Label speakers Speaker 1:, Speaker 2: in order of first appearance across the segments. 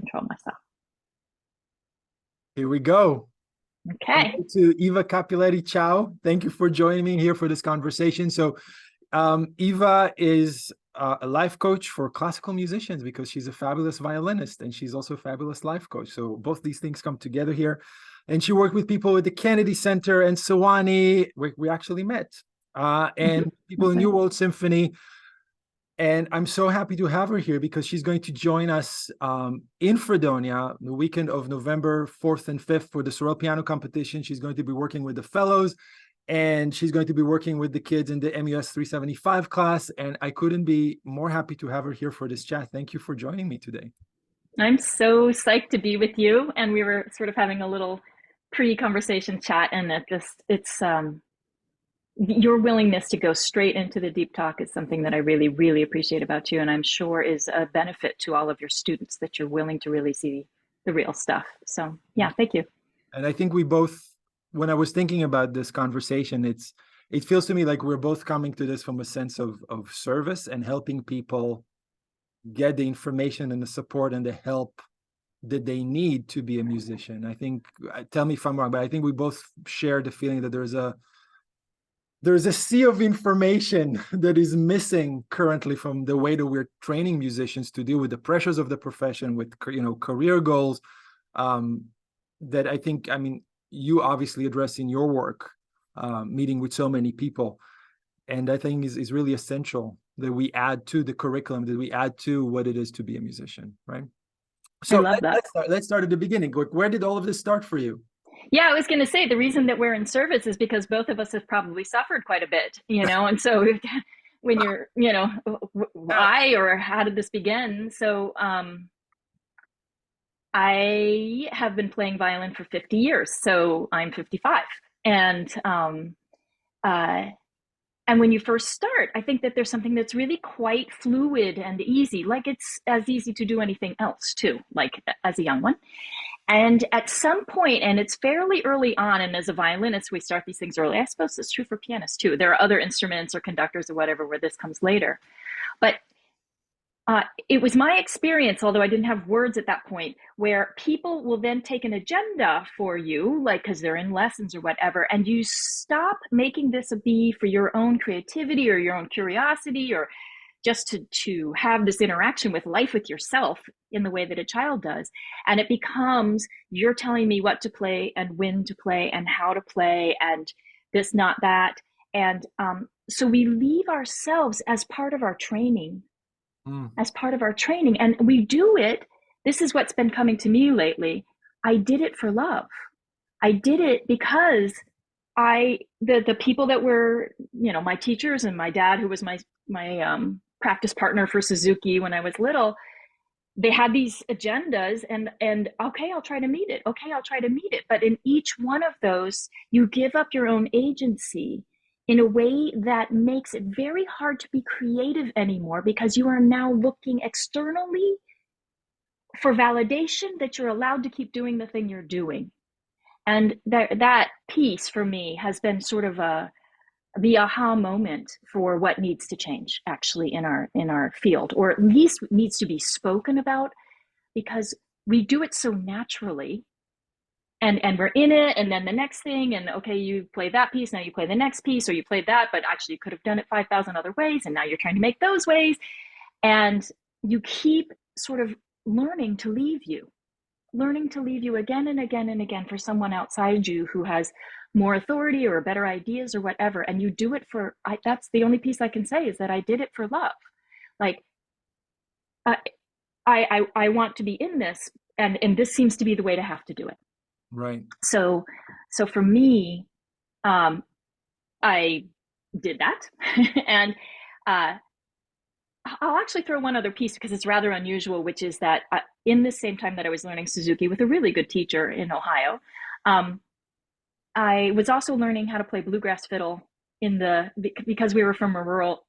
Speaker 1: control myself.
Speaker 2: Here we go.
Speaker 1: Okay.
Speaker 2: To Eva Cappelletti-Chao. Thank you for joining me here for this conversation. So Eva is a life coach for classical musicians because she's a fabulous violinist and she's also a fabulous life coach. So both these things come together here. And she worked with people at the Kennedy Center and Sewanee, where we actually met, and people in New World Symphony. And I'm so happy to have her here because she's going to join us in Fredonia the weekend of November 4th and 5th for the Sorel Piano Competition. She's going to be working with the fellows and she's going to be working with the kids in the MUS 375 class. And I couldn't be more happy to have her here for this chat. Thank you for joining me today.
Speaker 1: I'm so psyched to be with you. And we were sort of having a little pre-conversation chat, and it's your willingness to go straight into the deep talk is something that I really, really appreciate about you, and I'm sure is a benefit to all of your students, that you're willing to really see the real stuff. So yeah, thank you.
Speaker 2: And I think we both, when I was thinking about this conversation, it feels to me like we're both coming to this from a sense of service and helping people get the information and the support and the help that they need to be a musician. I think, tell me if I'm wrong, but I think we both share the feeling that there's a sea of information that is missing currently from the way that we're training musicians to deal with the pressures of the profession, with career goals, that I think, I mean, you obviously address in your work, meeting with so many people, and I think is really essential that we add to the curriculum, that we add to what it is to be a musician, right?
Speaker 1: I
Speaker 2: So
Speaker 1: love that.
Speaker 2: let's start at the beginning. Where did all of this start for you?
Speaker 1: Yeah, I was going to say the reason that we're in service is because both of us have probably suffered quite a bit, and so when you're, why or how did this begin? So I have been playing violin for 50 years, so I'm 55, and uh, and when you first start, I think that there's something that's really quite fluid and easy, like it's as easy to do anything else too, like as a young one. And at some point, and it's fairly early on, and as a violinist, we start these things early. I suppose it's true for pianists too. There are other instruments or conductors or whatever where this comes later. But it was my experience, although I didn't have words at that point, where people will then take an agenda for you, like because they're in lessons or whatever, and you stop making this a be for your own creativity or your own curiosity or just to have this interaction with life, with yourself, in the way that a child does. And it becomes, you're telling me what to play and when to play and how to play and this, not that. And so we leave ourselves as part of our training, and we do it. This is what's been coming to me lately. I did it for love. I did it because the people that were, my teachers and my dad, who was my practice partner for Suzuki when I was little, they had these agendas, and okay, I'll try to meet it. Okay, I'll try to meet it. But in each one of those, you give up your own agency in a way that makes it very hard to be creative anymore, because you are now looking externally for validation that you're allowed to keep doing the thing you're doing. And that piece for me has been sort of the aha moment for what needs to change actually in our field, or at least needs to be spoken about, because we do it so naturally, and we're in it, and then the next thing, and okay, you play that piece, now you play the next piece, or you played that, but actually you could have done it 5,000 other ways, and now you're trying to make those ways, and you keep sort of learning to leave you again and again and again for someone outside you who has more authority or better ideas or whatever. And you do it for, that's the only piece I can say, is that I did it for love. Like, I want to be in this, and this seems to be the way to have to do it.
Speaker 2: Right.
Speaker 1: So for me, I did that. And I'll actually throw one other piece because it's rather unusual, which is that in the same time that I was learning Suzuki with a really good teacher in Ohio, I was also learning how to play bluegrass fiddle because we were from a rural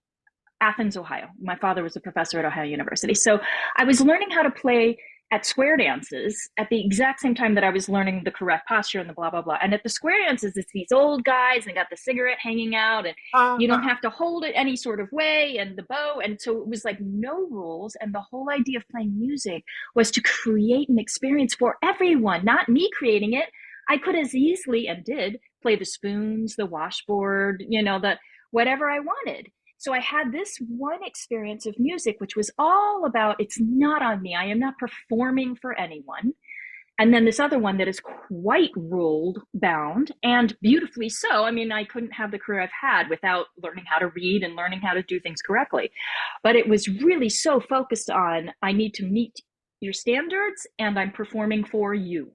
Speaker 1: Athens, Ohio. My father was a professor at Ohio University. So I was learning how to play at square dances at the exact same time that I was learning the correct posture and the blah, blah, blah. And at the square dances, it's these old guys and got the cigarette hanging out, and you don't have to hold it any sort of way, and the bow. And so it was like no rules. And the whole idea of playing music was to create an experience for everyone, not me creating it. I could as easily, and did, play the spoons, the washboard, the whatever I wanted. So I had this one experience of music, which was all about, it's not on me. I am not performing for anyone. And then this other one that is quite ruled bound, and beautifully so. I mean, I couldn't have the career I've had without learning how to read and learning how to do things correctly. But it was really so focused on, I need to meet your standards and I'm performing for you.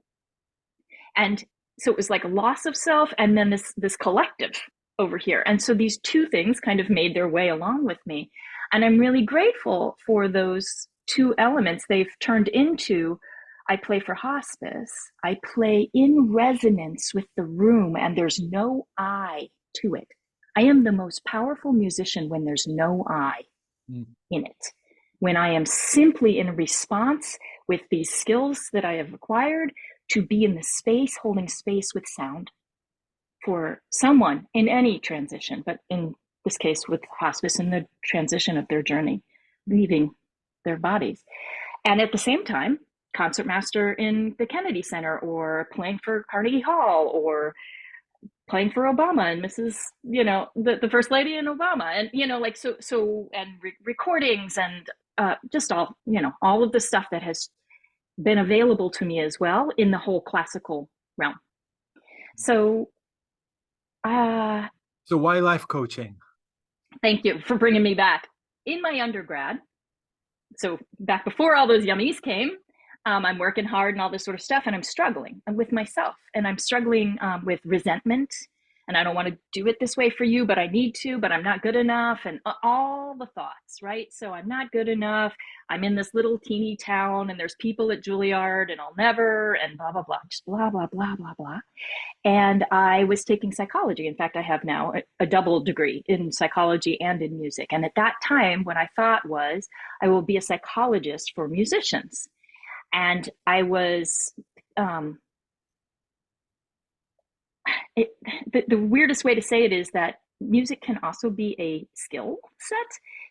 Speaker 1: And so it was like a loss of self and then this collective over here. And so these two things kind of made their way along with me. And I'm really grateful for those two elements. They've turned into, I play for hospice. I play in resonance with the room, and there's no I to it. I am the most powerful musician when there's no I in it. When I am simply in response with these skills that I have acquired to be in the space, holding space with sound for someone in any transition, but in this case with hospice, in the transition of their journey, leaving their bodies. And at the same time, concertmaster in the Kennedy Center, or playing for Carnegie Hall, or playing for Obama and Mrs., the First Lady and Obama. And, and recordings and just all of the stuff that has been available to me as well in the whole classical realm. So
Speaker 2: why life coaching?
Speaker 1: Thank you for bringing me back. In my undergrad, so back before all those yummies came, I'm working hard and all this sort of stuff, and I'm struggling with myself, and I'm struggling with resentment, and I don't want to do it this way for you, but I need to, but I'm not good enough, and all the thoughts, right? So I'm not good enough. I'm in this little teeny town, and there's people at Juilliard, and I'll never, and blah, blah, blah, just blah, blah, blah, blah, blah. And I was taking psychology. In fact, I have now a double degree in psychology and in music. And at that time, what I thought was, I will be a psychologist for musicians. And I was, the weirdest way to say it is that music can also be a skill set.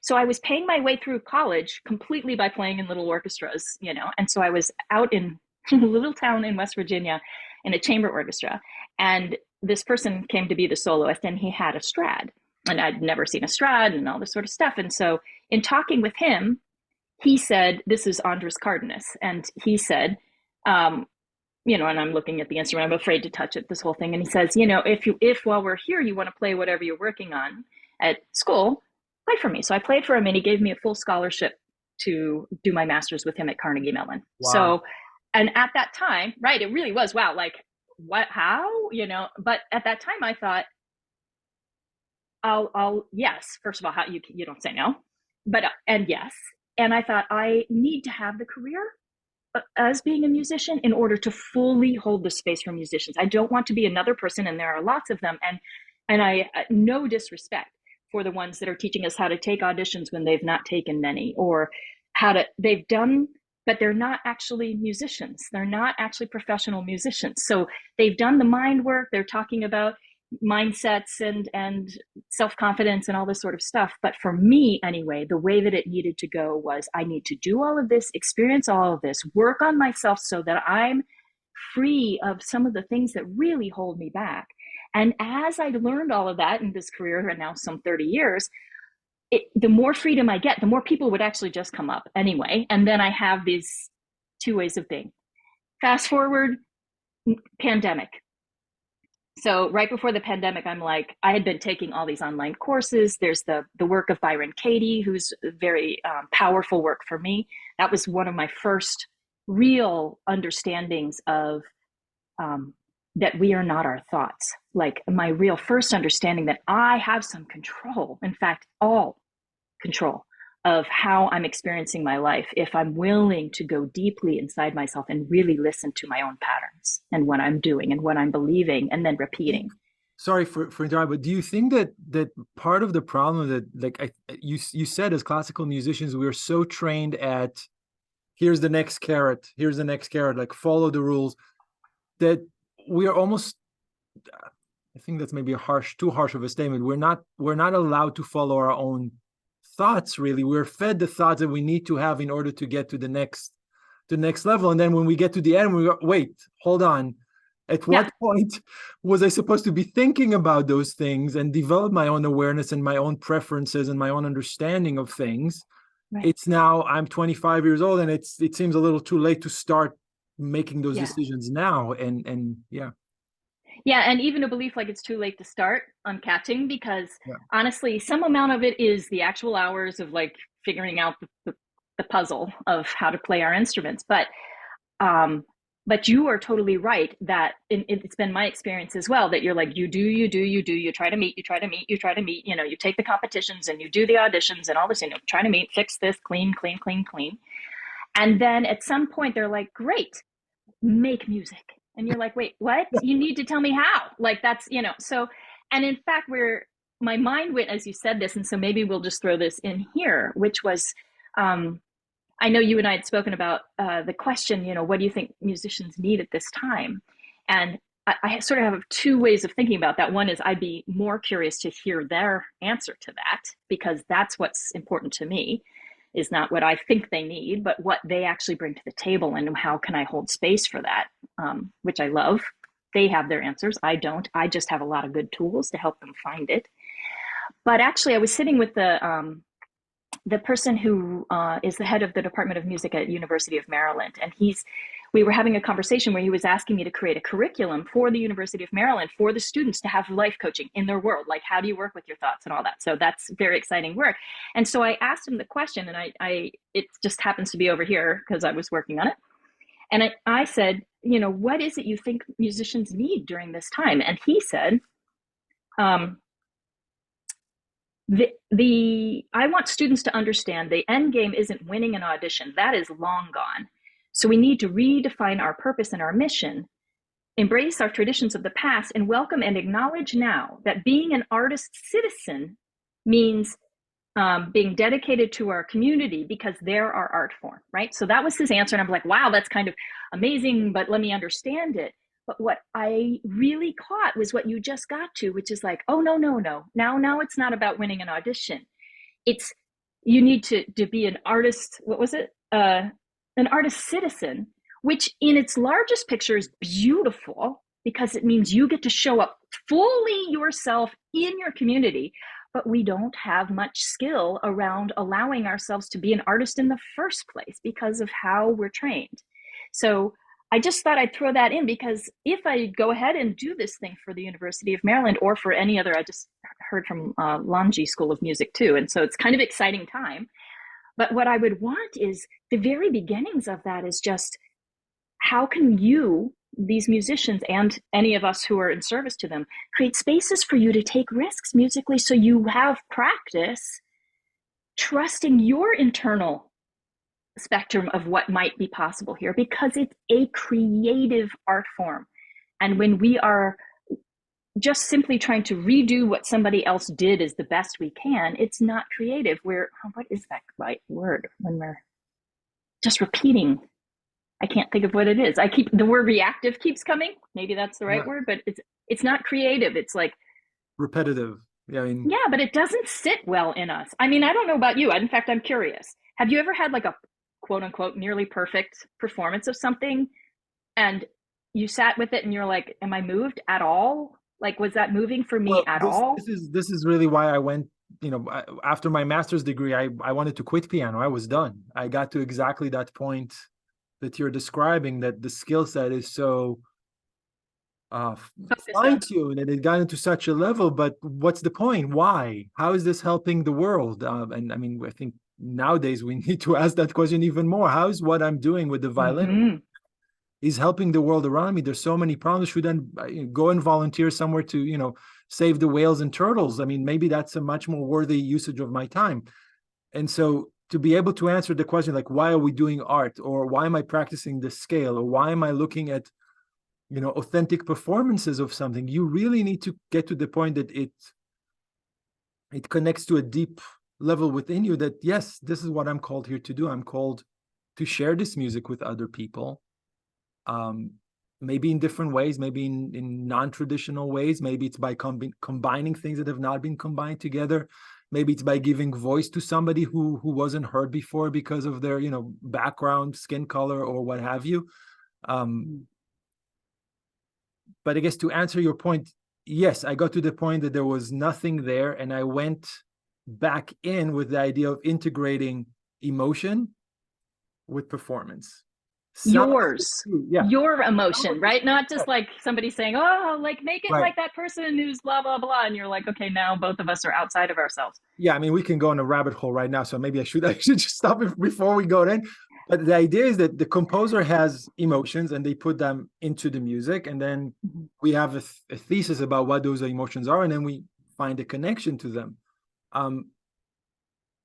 Speaker 1: So I was paying my way through college completely by playing in little orchestras, and so I was out in a little town in West Virginia in a chamber orchestra. And this person came to be the soloist, and he had a Strad. And I'd never seen a Strad and all this sort of stuff. And so in talking with him, he said, this is Andres Cardenas. And he said, and I'm looking at the instrument, I'm afraid to touch it, this whole thing. And he says, if while we're here, you want to play whatever you're working on at school, play for me. So I played for him, and he gave me a full scholarship to do my master's with him at Carnegie Mellon. Wow. So, and at that time, right, it really was, wow, like, what, how, but at that time I thought, I'll, yes, first of all, how you don't say no, but, and yes. And I thought, I need to have the career as being a musician in order to fully hold the space for musicians. I don't want to be another person, and there are lots of them. And I, no disrespect for the ones that are teaching us how to take auditions when they've not taken many, or they've done, but they're not actually musicians. They're not actually professional musicians. So they've done the mind work. They're talking about mindsets and self-confidence and all this sort of stuff. But for me, anyway, the way that it needed to go was, I need to do all of this, experience all of this, work on myself so that I'm free of some of the things that really hold me back. And as I learned all of that in this career, and now some 30 years, the more freedom I get, the more people would actually just come up anyway. And then I have these two ways of being. Fast forward, pandemic. So right before the pandemic, I'm like, I had been taking all these online courses. There's the work of Byron Katie, who's very powerful work for me. That was one of my first real understandings of that we are not our thoughts. Like, my real first understanding that I have some control, in fact, all control of how I'm experiencing my life, if I'm willing to go deeply inside myself and really listen to my own patterns and what I'm doing and what I'm believing and then repeating.
Speaker 2: Sorry for interrupting, but do you think that part of the problem that, like, you said, as classical musicians, we're so trained at here's the next carrot, here's the next carrot, like follow the rules, that we are almost, I think that's maybe too harsh of a statement. We're not allowed to follow our own thoughts, really. We're fed the thoughts that we need to have in order to get to the next level. And then when we get to the end, we go, wait, hold on. At
Speaker 1: Yeah,
Speaker 2: what point was I supposed to be thinking about those things and develop my own awareness and my own preferences and my own understanding of things?
Speaker 1: right.
Speaker 2: It's now I'm 25 years old, and it seems a little too late to start making those
Speaker 1: Yeah.
Speaker 2: decisions now. And yeah,
Speaker 1: Yeah, and even a belief like it's too late to start on catching, because
Speaker 2: yeah,
Speaker 1: honestly, some amount of it is the actual hours of like figuring out the puzzle of how to play our instruments. Um, but you are totally right that it's been my experience as well that you're like, you try to meet, you take the competitions and you do the auditions and all this, try to meet, fix this, clean, clean, clean, clean. And then at some point they're like, great, make music. And you're like, wait, what? You need to tell me how. Like that's, so, and in fact, my mind went as you said this. And so maybe we'll just throw this in here, which was, um, I know you and I had spoken about the question, what do you think musicians need at this time? And I sort of have two ways of thinking about that. One is I'd be more curious to hear their answer to that, because that's what's important to me, is not what I think they need, but what they actually bring to the table and how can I hold space for that, which I love. They have their answers. I don't. I just have a lot of good tools to help them find it. But actually, I was sitting with the person who is the head of the Department of Music at University of Maryland, and we were having a conversation where he was asking me to create a curriculum for the University of Maryland for the students to have life coaching in their world, like how do you work with your thoughts and all that. So that's very exciting work. And so I asked him the question, and I it just happens to be over here because I was working on it. And I said, what is it you think musicians need during this time? And he said, um, the I want students to understand the end game isn't winning an audition. That is long gone. So we need to redefine our purpose and our mission, embrace our traditions of the past, and welcome and acknowledge now that being an artist citizen means being dedicated to our community because they're our art form, right? So that was his answer. And I'm like, wow, that's kind of amazing, but let me understand it. But what I really caught was what you just got to, which is like, oh, no, no, no. Now it's not about winning an audition. It's you need to be an artist. What was it? An artist citizen, which in its largest picture is beautiful because it means you get to show up fully yourself in your community. But we don't have much skill around allowing ourselves to be an artist in the first place because of how we're trained. So I just thought I'd throw that in, because if I go ahead and do this thing for the University of Maryland or for any other, I just heard from Langi School of Music too. And so it's kind of exciting time. But what I would want is the very beginnings of that is just how can you, these musicians and any of us who are in service to them, create spaces for you to take risks musically so you have practice trusting your internal spectrum of what might be possible here, because it's a creative art form. And when we are just simply trying to redo what somebody else did as the best we can, it's not creative. What is that right word? When we're just repeating, I can't think of what it is. The word reactive keeps coming. Maybe that's the right
Speaker 2: yeah,
Speaker 1: word, but it's not creative. It's like,
Speaker 2: repetitive. Yeah, I mean,
Speaker 1: yeah, but it doesn't sit well in us. I mean, I don't know about you. In fact, I'm curious. Have you ever had like a quote unquote nearly perfect performance of something and you sat with it and you're like, am I moved at all? Like, was that moving for me
Speaker 2: well,
Speaker 1: at
Speaker 2: this
Speaker 1: all?
Speaker 2: this is this is really why I went. After my master's degree, I wanted to quit piano. I was done. I got to exactly that point that you're describing, that the skill set is so uh
Speaker 1: Focused on.
Speaker 2: fine-tuned and it got into such a level, but what's the point? Why? How is this helping the world? And I mean, I think nowadays we need to ask that question even more. How is what I'm doing with the violin
Speaker 1: Mm-hmm.
Speaker 2: is helping the world around me? There's so many problems. Should then go and volunteer somewhere to save the whales and turtles? I mean, maybe that's a much more worthy usage of my time. And so to be able to answer the question, like, why are we doing art, or why am I practicing this scale, or why am I looking at authentic performances of something, you really need to get to the point that it connects to a deep level within you, that yes, this is what I'm called here to do. I'm called to share this music with other people, maybe in different ways, maybe in non-traditional ways. Maybe it's by combining things that have not been combined together. Maybe it's by giving voice to somebody who wasn't heard before because of their, you know, background, skin color, or what have you. But I guess to answer your point, yes, I got to the point that there was nothing there, and I went back in with the idea of integrating emotion with performance. Some of it is
Speaker 1: Yours,
Speaker 2: true, yeah.
Speaker 1: your
Speaker 2: Some of
Speaker 1: emotion,
Speaker 2: it
Speaker 1: right? Not
Speaker 2: is,
Speaker 1: just like somebody saying, oh, like make it
Speaker 2: right.
Speaker 1: like that person who's blah, blah, blah. And you're like, okay, now both of us are outside of ourselves.
Speaker 2: Yeah, I mean, we can go in a rabbit hole right now, so maybe I should just stop it before we go in. But the idea is that the composer has emotions and they put them into the music, and then
Speaker 1: Mhm.
Speaker 2: we have a thesis about what those emotions are, and then we find a connection to them.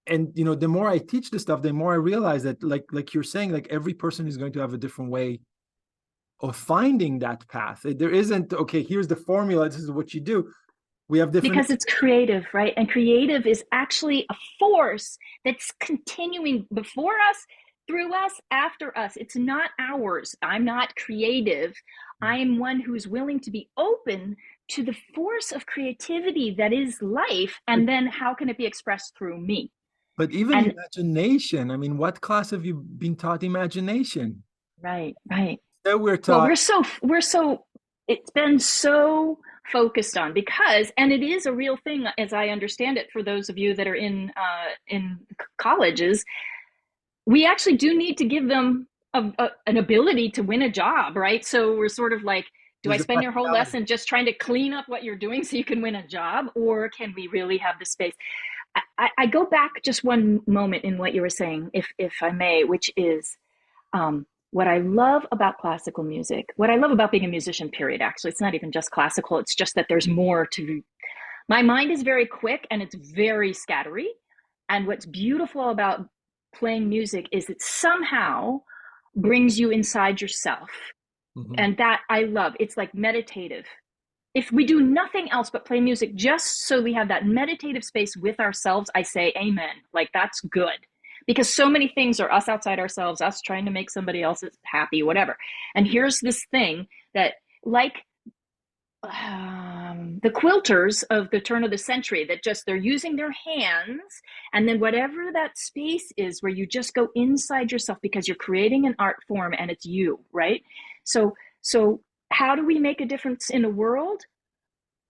Speaker 2: And you know, the more I teach this stuff, the more I realize that, like you're saying, like every person is going to have a different way of finding that path. There isn't, okay, here's the formula, this is what you do. We have different.
Speaker 1: Because it's creative, right? And creative is actually a force that's continuing before us, through us, after us. It's not ours. I'm not creative. I am one who's willing to be open to the force of creativity that is life.
Speaker 2: but,
Speaker 1: And then how can it be expressed through me?
Speaker 2: but even
Speaker 1: And
Speaker 2: imagination, I mean, what class have you been taught imagination?
Speaker 1: right, right.
Speaker 2: That we're
Speaker 1: Well,
Speaker 2: taught.
Speaker 1: we're so, it's been so focused on because, and it is a real thing as I understand it for those of you that are in colleges, we actually do need to give them an ability to win a job, right? So we're sort of like, do I
Speaker 2: There's the
Speaker 1: spend your whole
Speaker 2: practicality.
Speaker 1: lesson just trying to clean up what you're doing so you can win a job, or can we really have the space? I go back just one moment in what you were saying, if I may, which is what I love about classical music, what I love about being a musician, period, actually. It's not even just classical, it's just that there's more to. My mind is very quick and it's very scattery. And what's beautiful about playing music is it somehow brings you inside yourself.
Speaker 2: Mhm.
Speaker 1: And that I love. It's like meditative. If we do nothing else but play music just so we have that meditative space with ourselves, I say amen. Like that's good. Because so many things are us outside ourselves, us trying to make somebody else happy, whatever. And here's this thing that, like the quilters of the turn of the century, that just they're using their hands, and then whatever that space is where you just go inside yourself because you're creating an art form and it's you, right? So how do we make a difference in the world?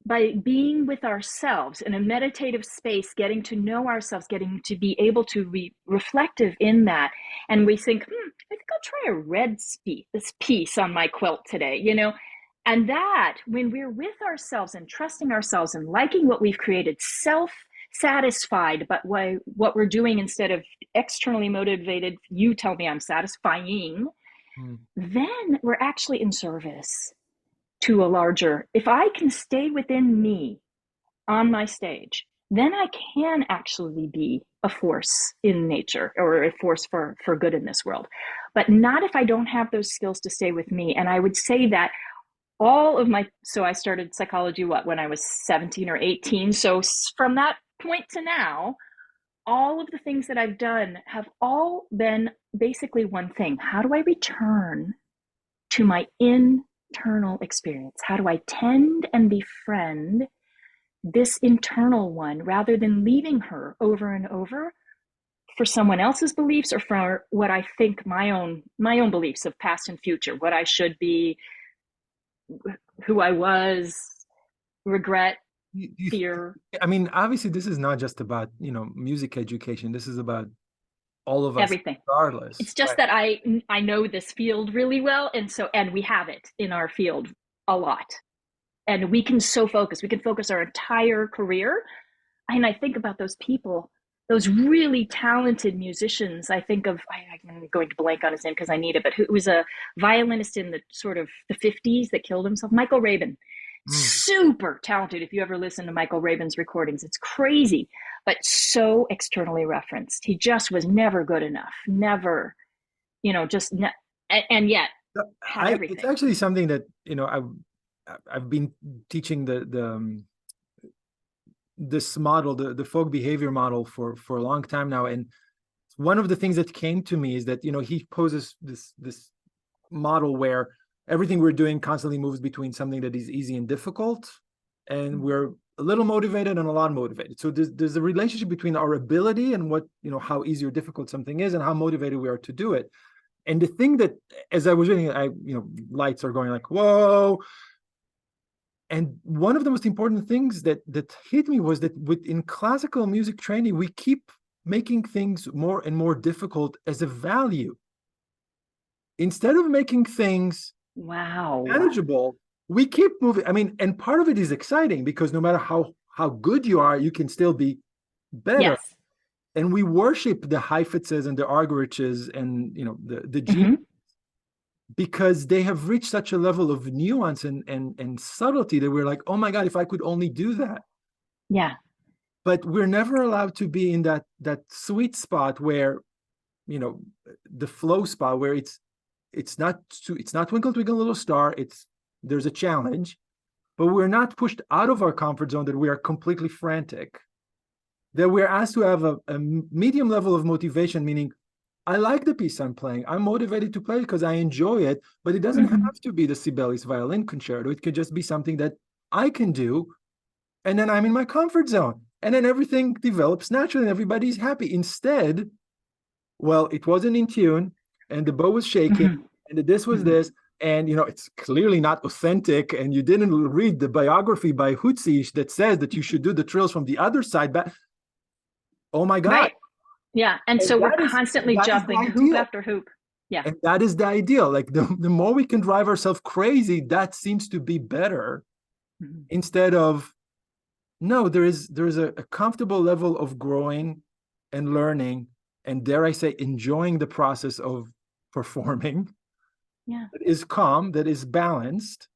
Speaker 1: By being with ourselves in a meditative space, getting to know ourselves, getting to be able to be reflective in that. And we think, I think I'll try a red this piece on my quilt today, you know? And that, when we're with ourselves and trusting ourselves and liking what we've created, self satisfied, but what we're doing instead of externally motivated, you tell me I'm satisfying,
Speaker 2: Mm.
Speaker 1: then we're actually in service to a larger. If I can stay within me on my stage, then I can actually be a force in nature or a force for good in this world. But not if I don't have those skills to stay with me. And I would say that all of my, so I started psychology, when I was 17 or 18. So from that point to now, all of the things that I've done have all been basically one thing. How do I return to my internal experience? How do I tend and befriend this internal one rather than leaving her over and over for someone else's beliefs or for what I think my own beliefs of past and future, what I should be, who I was, regret,
Speaker 2: You
Speaker 1: fear,
Speaker 2: I mean, obviously, this is not just about, you know, music education. This is about all of us,
Speaker 1: everything.
Speaker 2: regardless.
Speaker 1: It's just
Speaker 2: Right.
Speaker 1: that I know this field really well, and we have it in our field a lot. And we can focus our entire career. And I think about those people, those really talented musicians. I think of, I'm going to blank on his name because I need it, but who was a violinist in the sort of the 50s that killed himself, Michael Rabin.
Speaker 2: Mm.
Speaker 1: Super talented. If you ever listen to Michael Rabin's recordings, it's crazy, but so externally referenced. He just was never good enough, never, just, and yet had
Speaker 2: It's
Speaker 1: everything.
Speaker 2: actually something that, you know, I've been teaching this model, the folk behavior model, for a long time now, and one of the things that came to me is that, he poses this model where everything we're doing constantly moves between something that is easy and difficult, and we're a little motivated and a lot motivated. So there's a relationship between our ability and what, how easy or difficult something is, and how motivated we are to do it. And the thing that, as I was reading, lights are going like, whoa. And one of the most important things that hit me was that in classical music training, we keep making things more and more difficult as a value. Instead of making things manageable, we keep moving. I mean, and part of it is exciting because no matter how good you are, you can still be better.
Speaker 1: Yes.
Speaker 2: And we worship the Heifetzes and the Argeriches and the
Speaker 1: Mm-hmm.
Speaker 2: because they have reached such a level of nuance and subtlety that we're like, oh my God, if I could only do that.
Speaker 1: Yeah.
Speaker 2: But we're never allowed to be in that sweet spot where, the flow spot where it's not twinkle twinkle little star. There's a challenge, but we're not pushed out of our comfort zone, that we are completely frantic, that we're asked to have a medium level of motivation, meaning I like the piece I'm playing. I'm motivated to play it because I enjoy it, but it doesn't
Speaker 1: Mm-hmm.
Speaker 2: have to be the Sibelius violin concerto. It could just be something that I can do, and then I'm in my comfort zone, and then everything develops naturally and everybody's happy. Instead, well, it wasn't in tune, and the bow was shaking,
Speaker 1: Mm-hmm.
Speaker 2: and this was
Speaker 1: Mm-hmm.
Speaker 2: this, and it's clearly not authentic, and you didn't read the biography by Hutzich that says that you should do the trills from the other side back. Oh my God.
Speaker 1: Right. Yeah. And
Speaker 2: And
Speaker 1: so we're
Speaker 2: that
Speaker 1: constantly
Speaker 2: is the
Speaker 1: jumping hoop
Speaker 2: ideal.
Speaker 1: after hoop. Yeah.
Speaker 2: And that is the ideal. Like the more we can drive ourselves crazy, that seems to be better,
Speaker 1: Mm-hmm.
Speaker 2: instead of, no, there's a comfortable level of growing and learning, and dare I say, enjoying the process of performing,
Speaker 1: Yeah.
Speaker 2: that is calm, that is balanced.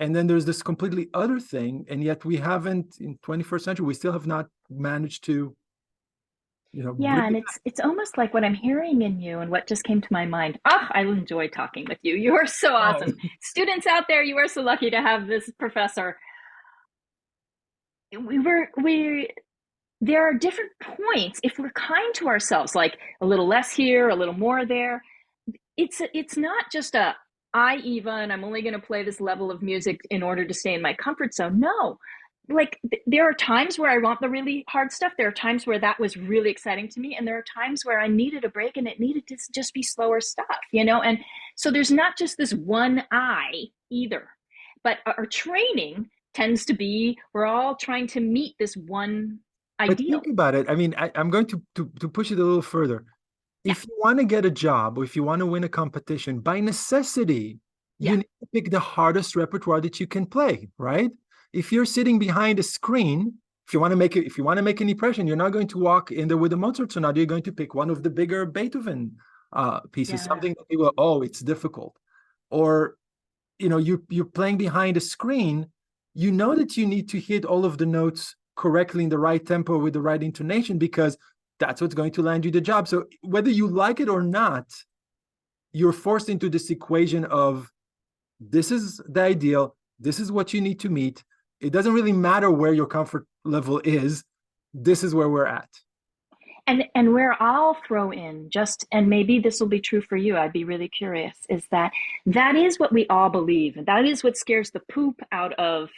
Speaker 2: And then there's this completely other thing, and yet we haven't, in 21st century, we still have not managed to,
Speaker 1: Yeah,
Speaker 2: bring
Speaker 1: and
Speaker 2: it.
Speaker 1: it's almost like what I'm hearing in you and what just came to my mind. Oh, I enjoy talking with you. You are so
Speaker 2: Oh,
Speaker 1: awesome. Students out there, you are so lucky to have this professor. We there are different points if we're kind to ourselves, like a little less here, a little more there. It's not just a I, Eva, and I'm only going to play this level of music in order to stay in my comfort zone. No, like there are times where I want the really hard stuff. There are times where that was really exciting to me, and there are times where I needed a break and it needed to just be slower stuff. And so there's not just this one I either, but our training tends to be we're all trying to meet this one
Speaker 2: but
Speaker 1: ideal.
Speaker 2: think about it. I mean, I'm going to push it a little further.
Speaker 1: Yeah,
Speaker 2: If you want to get a job, or if you want to win a competition, by necessity,
Speaker 1: yeah,
Speaker 2: you need to pick the hardest repertoire that you can play, right? If you're sitting behind a screen, if you want to make an impression, you're not going to walk in there with a Mozart sonata. You're going to pick one of the bigger Beethoven pieces,
Speaker 1: yeah,
Speaker 2: something that people, oh, it's difficult. Or, you're playing behind a screen, you know that you need to hit all of the notes correctly in the right tempo with the right intonation, because that's what's going to land you the job. So whether you like it or not, you're forced into this equation of, this is the ideal, this is what you need to meet. It doesn't really matter where your comfort level is. This is where we're at.
Speaker 1: and where I'll throw in just, and maybe this will be true for you, I'd be really curious, is that is what we all believe, and that is what scares the poop out of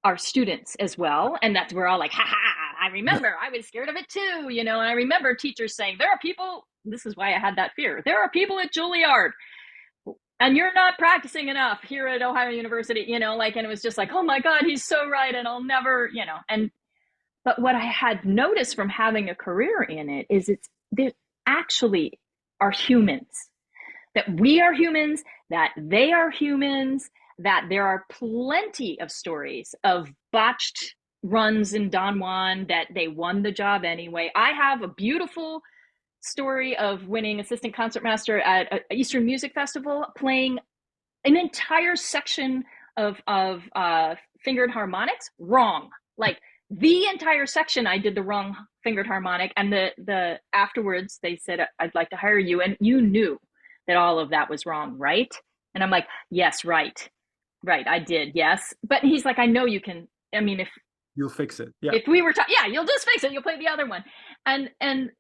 Speaker 1: our students as well. And that's we're all like, ha ha, I remember I was scared of it too. And I remember teachers saying, there are people, this is why I had that fear, there are people at Juilliard and you're not practicing enough here at Ohio University, and it was just like, oh my God, he's so right. And I'll never. But what I had noticed from having a career in it is they actually are humans, that we are humans, that they are humans, that there are plenty of stories of botched runs in Don Juan that they won the job anyway. I have a beautiful story of winning assistant concertmaster at an Eastern Music Festival, playing an entire section of fingered harmonics wrong. Like the entire section, I did the wrong fingered harmonic, and the afterwards they said, I'd like to hire you, and you knew that all of that was wrong, right? And I'm like, yes, right, right, I did, yes. But he's like, I know you can. I mean, if
Speaker 2: You'll fix it. Yeah.
Speaker 1: if we were yeah, you'll just fix it. You'll play the other one, and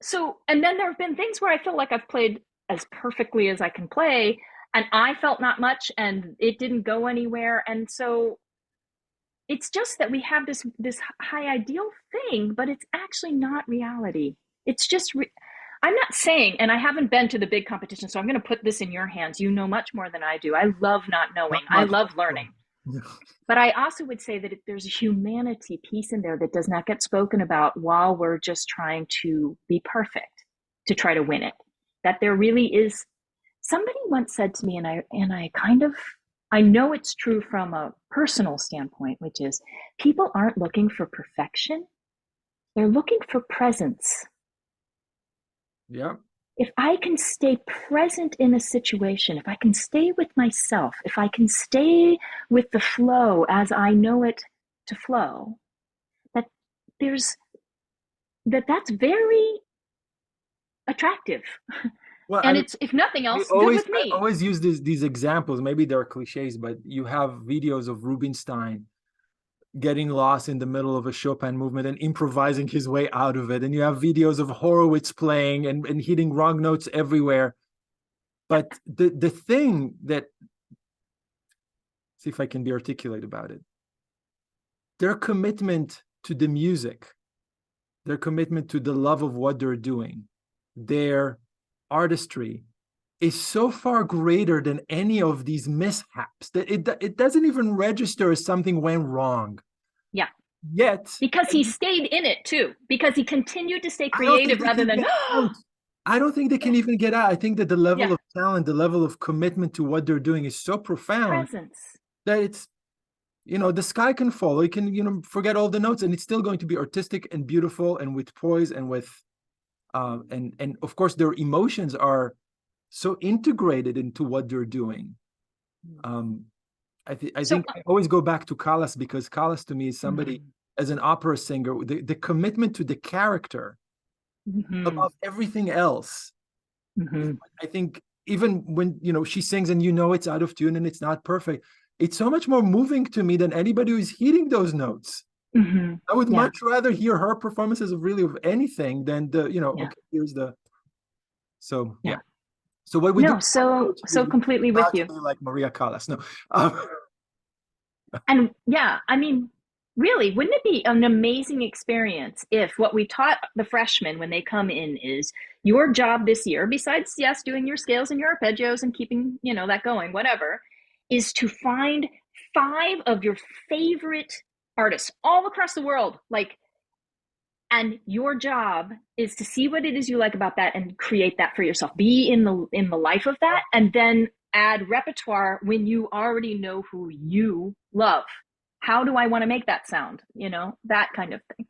Speaker 1: So, and then there have been things where I feel like I've played as perfectly as I can play, and I felt not much, and it didn't go anywhere. And so it's just that we have this high ideal thing, but it's actually not reality. It's just I'm not saying, and I haven't been to the big competition, so I'm going to put this in your hands. You know much more than I do. I love not
Speaker 2: Not
Speaker 1: knowing. I
Speaker 2: much.
Speaker 1: love learning. But I also would say that if there's a humanity piece in there that does not get spoken about while we're just trying to be perfect, to try to win it, that there really is. Somebody once said to me, and I kind of, I know it's true from a personal standpoint, which is people aren't looking for perfection, they're looking for presence.
Speaker 2: Yeah.
Speaker 1: If I can stay present in a situation, if I can stay with myself, if I can stay with the flow as I know it to flow, that there's that's very attractive.
Speaker 2: Well, I
Speaker 1: And
Speaker 2: mean,
Speaker 1: it's, if nothing else, good with
Speaker 2: I
Speaker 1: me.
Speaker 2: always use these examples. Maybe they're cliches, but you have videos of Rubinstein getting lost in the middle of a Chopin movement and improvising his way out of it. And you have videos of Horowitz playing and hitting wrong notes everywhere. But the thing that, see if I can be articulate about it, their commitment to the music, their commitment to the love of what they're doing, their artistry is so far greater than any of these mishaps that it doesn't even register as something went wrong.
Speaker 1: Yeah.
Speaker 2: Yet,
Speaker 1: Because he stayed in it too, because he continued to stay
Speaker 2: I don't think
Speaker 1: creative
Speaker 2: they
Speaker 1: rather
Speaker 2: can
Speaker 1: than,
Speaker 2: get out. I don't think they can even get out. I think that the level
Speaker 1: yeah,
Speaker 2: of talent, the level of commitment to what they're doing is so profound
Speaker 1: presence.
Speaker 2: that it's, the sky can fall. You can, forget all the notes and it's still going to be artistic and beautiful and with poise and with, and of course their emotions are so integrated into what they're doing. Um, I
Speaker 1: So,
Speaker 2: think I always go back to Callas because Callas to me is somebody
Speaker 1: mm-hmm,
Speaker 2: as an opera singer, the commitment to the character
Speaker 1: mm-hmm,
Speaker 2: above everything else.
Speaker 1: mm-hmm,
Speaker 2: I think even when she sings and it's out of tune and it's not perfect, it's so much more moving to me than anybody who's hitting those notes.
Speaker 1: mm-hmm,
Speaker 2: I would
Speaker 1: yeah,
Speaker 2: much rather hear her performances of really of anything than
Speaker 1: yeah,
Speaker 2: okay, here's the so yeah.
Speaker 1: yeah.
Speaker 2: So what we do
Speaker 1: No, so
Speaker 2: is we
Speaker 1: completely with
Speaker 2: vow to
Speaker 1: you.
Speaker 2: be like Maria Callas. No. Um,
Speaker 1: And yeah, I mean, really, wouldn't it be an amazing experience if what we taught the freshmen when they come in is your job this year, besides, yes, doing your scales and your arpeggios and keeping, that going, whatever, is to find five of your favorite artists all across the world. Like, and your job is to see what it is you like about that and create that for yourself. Be in the life of that, and then add repertoire when you already know who you love. How do I want to make that sound, that kind of thing.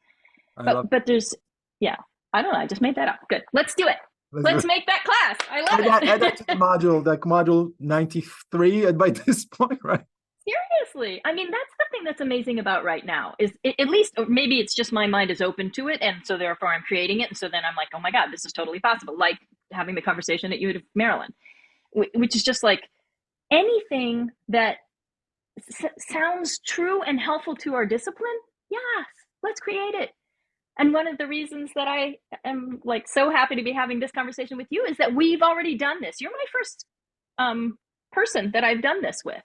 Speaker 2: I
Speaker 1: but
Speaker 2: love
Speaker 1: but there's, yeah, I don't know, I just made that up. Good, let's do it.
Speaker 2: it.
Speaker 1: Let's make that class. I love
Speaker 2: Add that to the
Speaker 1: it.
Speaker 2: module, like module 93 at by this point, right?
Speaker 1: Seriously, I mean, that's the thing that's amazing about right now is at least, or maybe it's just my mind is open to it, and so therefore I'm creating it, and so then I'm like, oh my god, this is totally possible. Like having the conversation that you had with Marilyn, which is just like anything that sounds true and helpful to our discipline. Yes, let's create it. And one of the reasons that I am like so happy to be having this conversation with you is that we've already done this. You're my first person that I've done this with,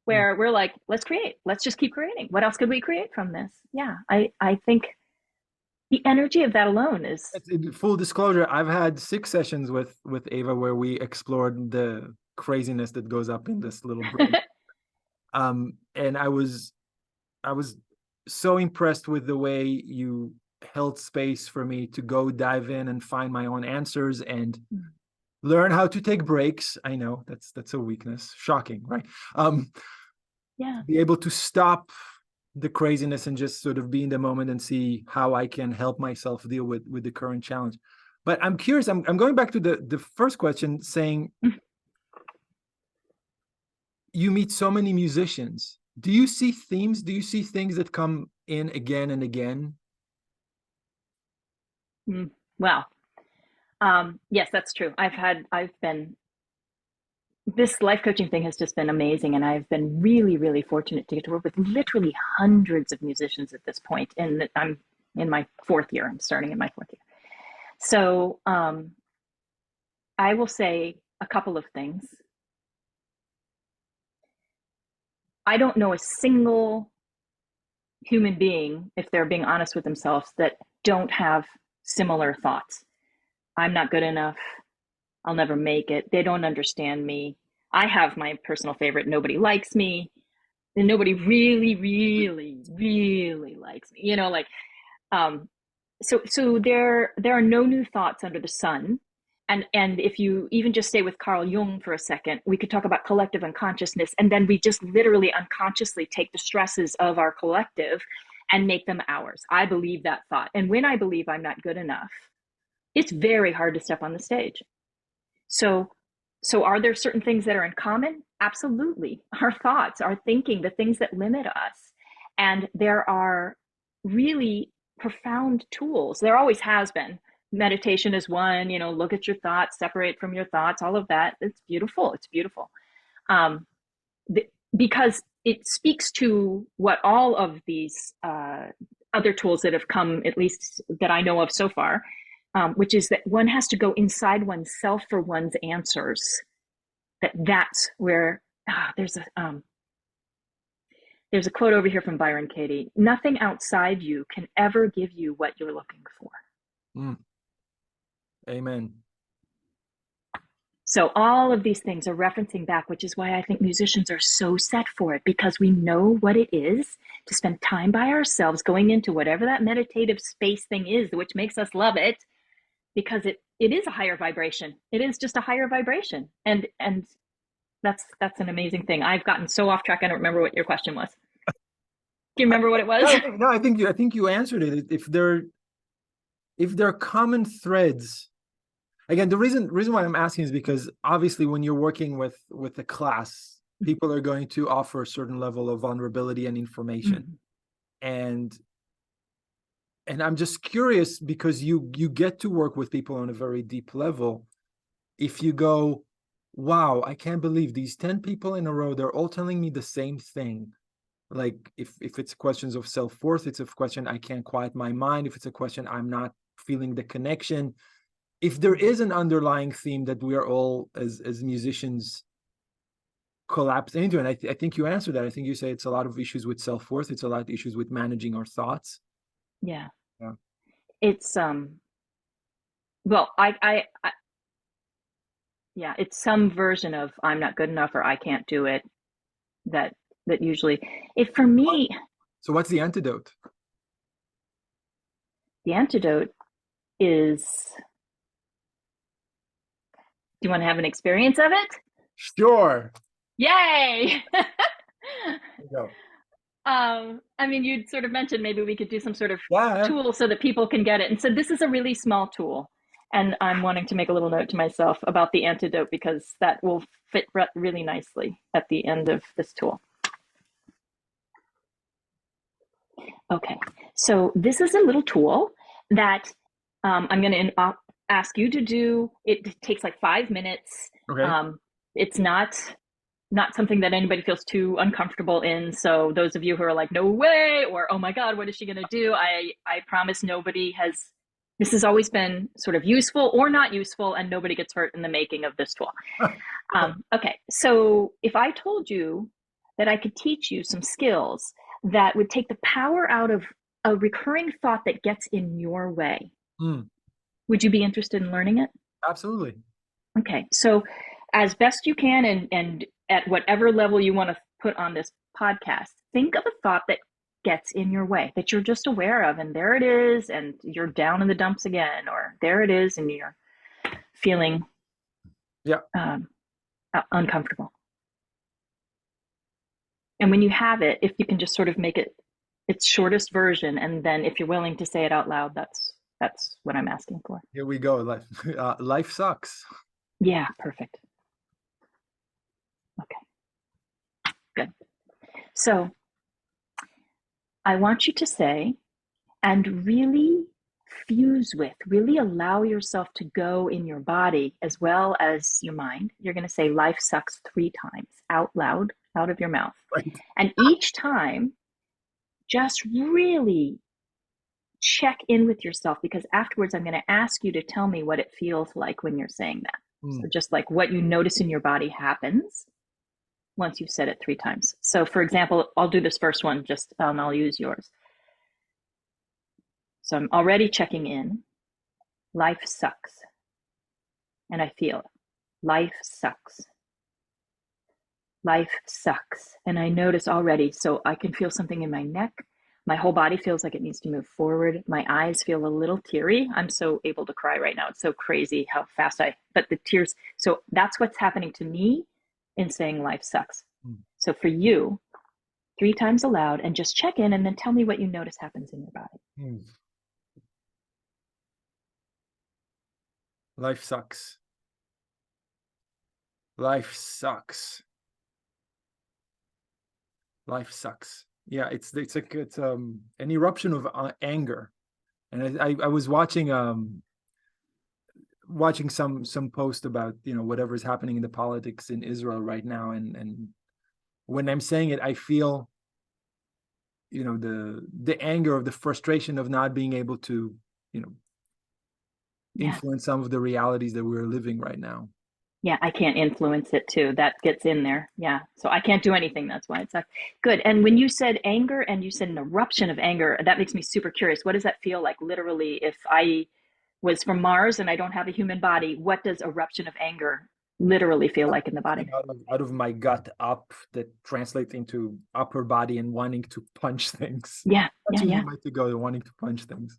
Speaker 2: Mm.
Speaker 1: where we're like, let's create. Let's just keep creating. What else could we create from this? Yeah, I think the energy of that alone is.
Speaker 2: Full disclosure, I've had 6 sessions with Eva where we explored the craziness that goes up in this little brain. And I was so impressed with the way you held space for me to go dive in and find my own answers and learn how to take breaks. I know that's a weakness. Shocking, right?
Speaker 1: Yeah.
Speaker 2: To be able to stop the craziness and just sort of be in the moment and see how I can help myself deal with the current challenge. But I'm curious, I'm going back to the first question saying you meet so many musicians. Do you see themes? Do you see things that come in again and again?
Speaker 1: Well, yes, that's true. I've been, this life coaching thing has just been amazing, and I've been really, really fortunate to get to work with literally hundreds of musicians at this point. And I'm in my fourth year. I'm starting in my fourth year. So I will say a couple of things. I don't know a single human being, if they're being honest with themselves, that don't have similar thoughts. I'm not good enough. I'll never make it. They don't understand me. I have my personal favorite, nobody likes me. And nobody really, really, really likes me. Um, so there are no new thoughts under the sun. And if you even just stay with Carl Jung for a second, we could talk about collective unconsciousness, and then we just literally unconsciously take the stresses of our collective and make them ours. I believe that thought. And when I believe I'm not good enough, it's very hard to step on the stage. So so are there certain things that are in common? Absolutely. Our thoughts, our thinking, the things that limit us. And there are really profound tools. There always has been. Meditation is one, look at your thoughts, separate from your thoughts, all of that. It's beautiful. It's beautiful. Um, because it speaks to what all of these other tools that have come, at least that I know of so far, which is that one has to go inside oneself for one's answers. That's where there's a quote over here from Byron Katie. Nothing outside you can ever give you what you're looking for.
Speaker 2: Mm. Amen.
Speaker 1: So all of these things are referencing back, which is why I think musicians are so set for it, because we know what it is to spend time by ourselves, going into whatever that meditative space thing is, which makes us love it, because it is a higher vibration. It is just a higher vibration. And that's an amazing thing. I've gotten so off track, I don't remember what your question was. Do you remember what it was?
Speaker 2: No, I think you answered it. If there are common threads, again, the reason why I'm asking is because obviously when you're working with a class, people are going to offer a certain level of vulnerability and information. Mm-hmm. And I'm just curious, because you get to work with people on a very deep level. If you go, wow, I can't believe these 10 people in a row, they're all telling me the same thing. Like if it's questions of self-worth, it's a question, I can't quiet my mind. If it's a question, I'm not feeling the connection. If there is an underlying theme that we are all as musicians collapse into, and I think you answered that. I think you say it's a lot of issues with self-worth. It's a lot of issues with managing our thoughts.
Speaker 1: Yeah.
Speaker 2: Yeah.
Speaker 1: It's well, I yeah, it's some version of I'm not good enough or I can't do it that usually, if for me.
Speaker 2: So what's the antidote?
Speaker 1: The antidote is, do you want to have an experience of it?
Speaker 2: Sure.
Speaker 1: Yay!
Speaker 2: There you go.
Speaker 1: I mean, you'd sort of mentioned maybe we could do some sort of
Speaker 2: Yeah.
Speaker 1: tool so that people can get it. And so this is a really small tool. And I'm wanting to make a little note to myself about the antidote, because that will fit really nicely at the end of this tool. Okay, so this is a little tool that I'm going to ask you to do. It takes like 5 minutes.
Speaker 2: Okay.
Speaker 1: It's not something that anybody feels too uncomfortable in. So those of you who are like, no way, or oh my God, what is she going to do? I promise nobody has, this has always been sort of useful or not useful, and nobody gets hurt in the making of this tool. Okay, so if I told you that I could teach you some skills that would take the power out of a recurring thought that gets in your way, would you be interested in learning it?
Speaker 2: Absolutely.
Speaker 1: Okay, so as best you can, and at whatever level you want to put on this podcast, think of a thought that gets in your way, that you're just aware of, and there it is, and you're down in the dumps again, or there it is, and you're feeling uncomfortable. And when you have it, if you can just sort of make it its shortest version, and then if you're willing to say it out loud, that's what I'm asking for.
Speaker 2: Here we go. Life sucks.
Speaker 1: Yeah, perfect. Okay, good. So I want you to say, and really fuse with, really allow yourself to go in your body as well as your mind. You're going to say life sucks 3 times out loud, out of your mouth.
Speaker 2: Right.
Speaker 1: And each time, just really check in with yourself, because afterwards I'm going to ask you to tell me what it feels like when you're saying that. So
Speaker 2: Mm.
Speaker 1: just like what you notice in your body happens once you've said it 3 times. So for example, I'll do this first one just, and I'll use yours. So I'm already checking in. Life sucks. And I feel it. Life sucks. Life sucks. And I notice already, so I can feel something in my neck. My whole body feels like it needs to move forward. My eyes feel a little teary. I'm so able to cry right now. It's so crazy how fast but the tears. So that's what's happening to me in saying life sucks.
Speaker 2: Mm.
Speaker 1: So for you, 3 times aloud, and just check in and then tell me what you notice happens in your body.
Speaker 2: Mm. Life sucks. Life sucks. Life sucks. Yeah, it's like it's an eruption of anger. And I was watching some post about, you know, whatever's happening in the politics in Israel right now, and when I'm saying it, I feel, you know, the anger of the frustration of not being able to, you know,
Speaker 1: Yeah.
Speaker 2: influence some of the realities that we're living right now.
Speaker 1: Yeah, I can't influence it too. That gets in there. Yeah. So I can't do anything. That's why it's like good. And when you said anger and you said an eruption of anger, that makes me super curious. What does that feel like literally? If I was from Mars and I don't have a human body, what does eruption of anger literally feel like in the body?
Speaker 2: Coming out of my gut up, that translates into upper body and wanting to punch things.
Speaker 1: Yeah.
Speaker 2: That's
Speaker 1: Yeah.
Speaker 2: usually
Speaker 1: Yeah.
Speaker 2: my to go, wanting to punch things.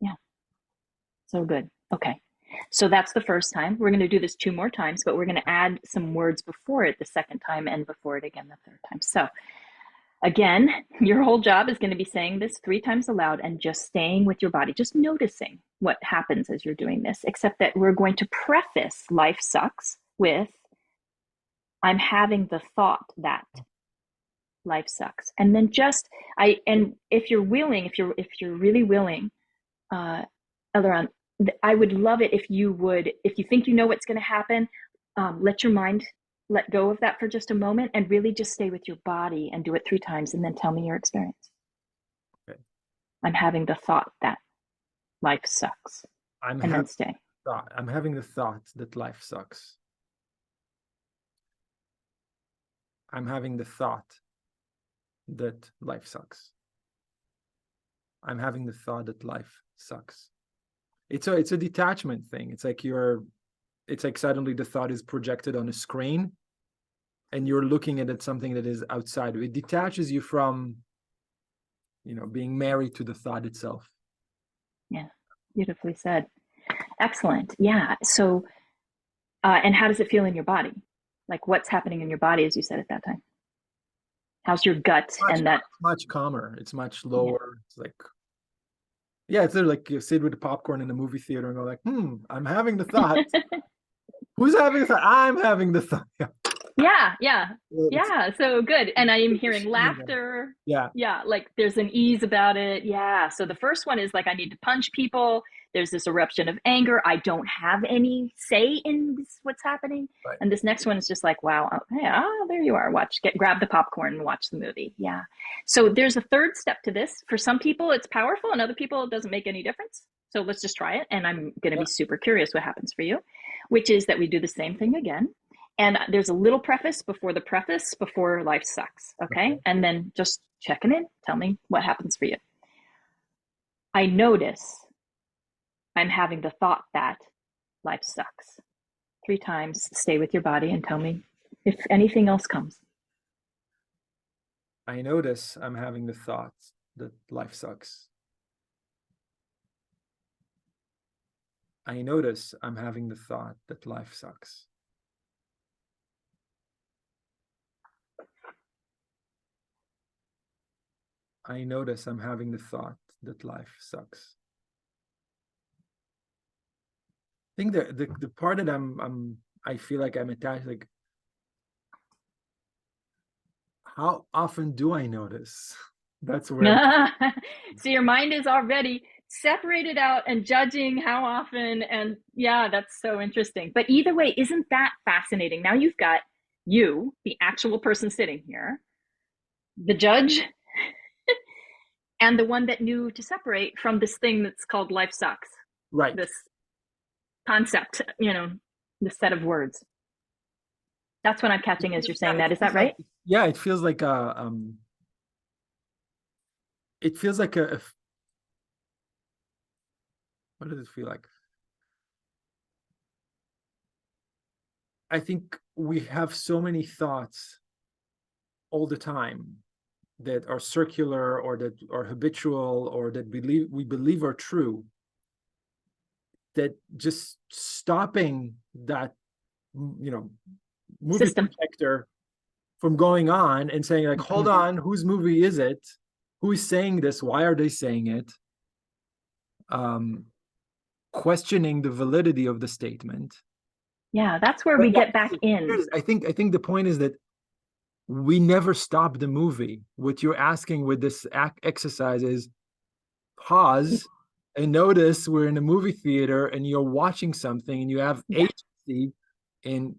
Speaker 1: Yeah. So good. Okay. So that's the first time. We're going to do this 2 more times, but we're going to add some words before it the second time and before it again the third time. So again, your whole job is going to be saying this 3 times aloud and just staying with your body, just noticing what happens as you're doing this, except that we're going to preface life sucks with, I'm having the thought that life sucks. And then and if you're willing, if you're really willing, uh, Eliran, I would love it if you think you know what's going to happen, let your mind let go of that for just a moment and really just stay with your body and do it 3 times and then tell me your experience.
Speaker 2: Okay.
Speaker 1: I'm having the thought that life sucks.
Speaker 2: I'm
Speaker 1: And then
Speaker 2: having
Speaker 1: stay.
Speaker 2: I'm having the thought that life sucks. I'm having the thought that life sucks. I'm having the thought that life sucks. It's a detachment thing. It's like suddenly the thought is projected on a screen and you're looking at something that is outside. It detaches you from, you know, being married to the thought itself.
Speaker 1: Yeah, beautifully said. Excellent. Yeah. So, and how does it feel in your body? Like what's happening in your body as you said at that time? How's your gut
Speaker 2: Much
Speaker 1: and that?
Speaker 2: much calmer. It's much
Speaker 1: Yeah.
Speaker 2: lower. It's like, yeah, it's like you sit with the popcorn in the movie theater and go like, I'm having the thought. Who's having the thought? I'm having the thought. Yeah.
Speaker 1: Yeah, yeah,
Speaker 2: It's
Speaker 1: yeah. So good. And I am hearing
Speaker 2: machine.
Speaker 1: laughter.
Speaker 2: Yeah.
Speaker 1: Yeah, like there's an ease about it. Yeah. So the first one is like, I need to punch people. There's this eruption of anger. I don't have any say in what's happening.
Speaker 2: Right.
Speaker 1: And this next one is just like, wow, oh, hey, there you are. Grab the popcorn and watch the movie. Yeah. So there's a third step to this. For some people, it's powerful, and other people, it doesn't make any difference. So let's just try it. And I'm going to
Speaker 2: Yeah.
Speaker 1: be super curious what happens for you, which is that we do the same thing again. And there's a little preface before life sucks. Okay.
Speaker 2: Okay.
Speaker 1: And then just checking in. Tell me what happens for you. I notice I'm having the thought that life sucks. 3 times. Stay with your body and tell me if anything else comes.
Speaker 2: I notice I'm having the thought that life sucks. I notice I'm having the thought that life sucks. I notice I'm having the thought that life sucks. I think the part that I feel like I'm attached, like, how often do I notice? That's where
Speaker 1: So your mind is already separated out and judging how often. And yeah, that's so interesting. But either way, isn't that fascinating? Now you've got you, the actual person sitting here, the judge, and the one that knew to separate from this thing that's called life sucks,
Speaker 2: Right.
Speaker 1: this concept, this set of words. That's what I'm catching as you're
Speaker 2: Yeah,
Speaker 1: saying that. Is that right?
Speaker 2: it feels like it feels like what does it feel like? I think we have so many thoughts all the time that are circular or that are habitual or that we believe are true, that just stopping that, movie
Speaker 1: System.
Speaker 2: projector from going on and saying like, hold
Speaker 1: Mhm.
Speaker 2: on, whose movie is it? Who is saying this? Why are they saying it? um Questioning the validity of the statement.
Speaker 1: Yeah, that's where
Speaker 2: But
Speaker 1: we
Speaker 2: yeah,
Speaker 1: get back in.
Speaker 2: I think the point is that we never stop the movie. What you're asking with this exercise is pause and notice we're in a movie theater and you're watching something and you have
Speaker 1: Yeah,
Speaker 2: agency in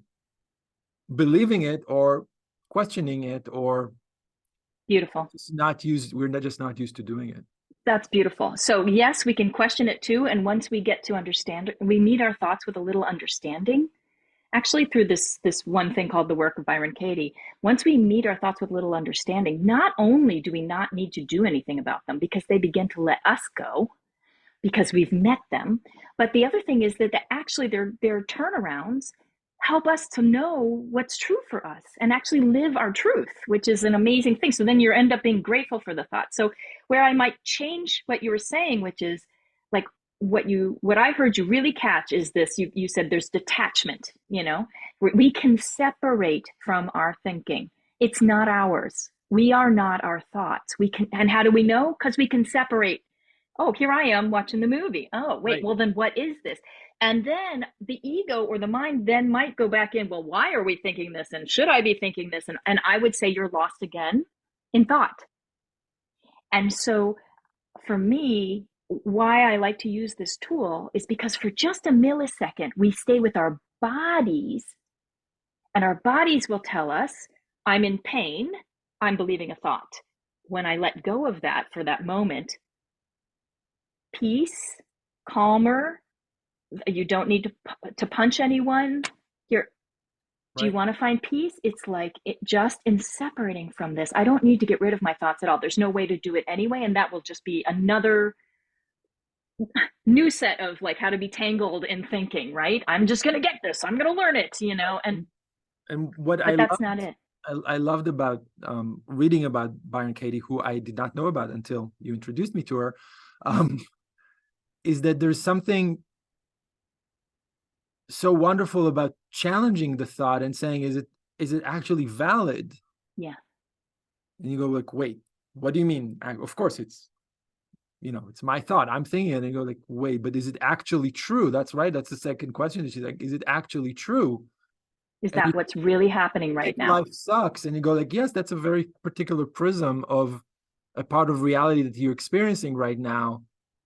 Speaker 2: believing it or questioning it, or
Speaker 1: beautiful.
Speaker 2: just not used we're not just not used to doing it.
Speaker 1: That's beautiful. So, yes, we can question it too. And once we get to understand, we meet our thoughts with a little understanding. Actually, through this one thing called the work of Byron Katie, once we meet our thoughts with little understanding, not only do we not need to do anything about them because they begin to let us go, because we've met them. But the other thing is that actually their turnarounds help us to know what's true for us and actually live our truth, which is an amazing thing. So then you end up being grateful for the thought. So where I might change what you were saying, which is like what I heard you really catch is this. You said there's detachment, we can separate from our thinking. It's not ours. We are not our thoughts. We can, and how do we know? Because we can separate. Oh, here I am watching the movie. Oh, wait,
Speaker 2: Right.
Speaker 1: well, then what is this? And then the ego or the mind then might go back in, well, why are we thinking this? And should I be thinking this? And I would say you're lost again in thought. And so for me, why I like to use this tool is because for just a millisecond, we stay with our bodies, and our bodies will tell us, I'm in pain, I'm believing a thought. When I let go of that for that moment, peace, calmer. You don't need to punch anyone. You're, do you
Speaker 2: Right.
Speaker 1: want to find peace? It's like it just in separating from this. I don't need to get rid of my thoughts at all. There's no way to do it anyway, and that will just be another new set of like how to be tangled in thinking. Right? I'm just gonna get this. I'm gonna learn it.
Speaker 2: And what
Speaker 1: But that's not it.
Speaker 2: I loved about reading about Byron Katie, who I did not know about until you introduced me to her, um, is that there's something so wonderful about challenging the thought and saying, is it actually valid?
Speaker 1: Yeah.
Speaker 2: And you go like, wait, what do you mean? Of course it's my thought. I'm thinking it. And you go like, wait, but is it actually true? That's right. That's the second question. She's like, is it actually true?
Speaker 1: Is
Speaker 2: And
Speaker 1: that what's really happening
Speaker 2: like
Speaker 1: right now?
Speaker 2: life sucks. And you go like, yes, that's a very particular prism of a part of reality that you're experiencing right now.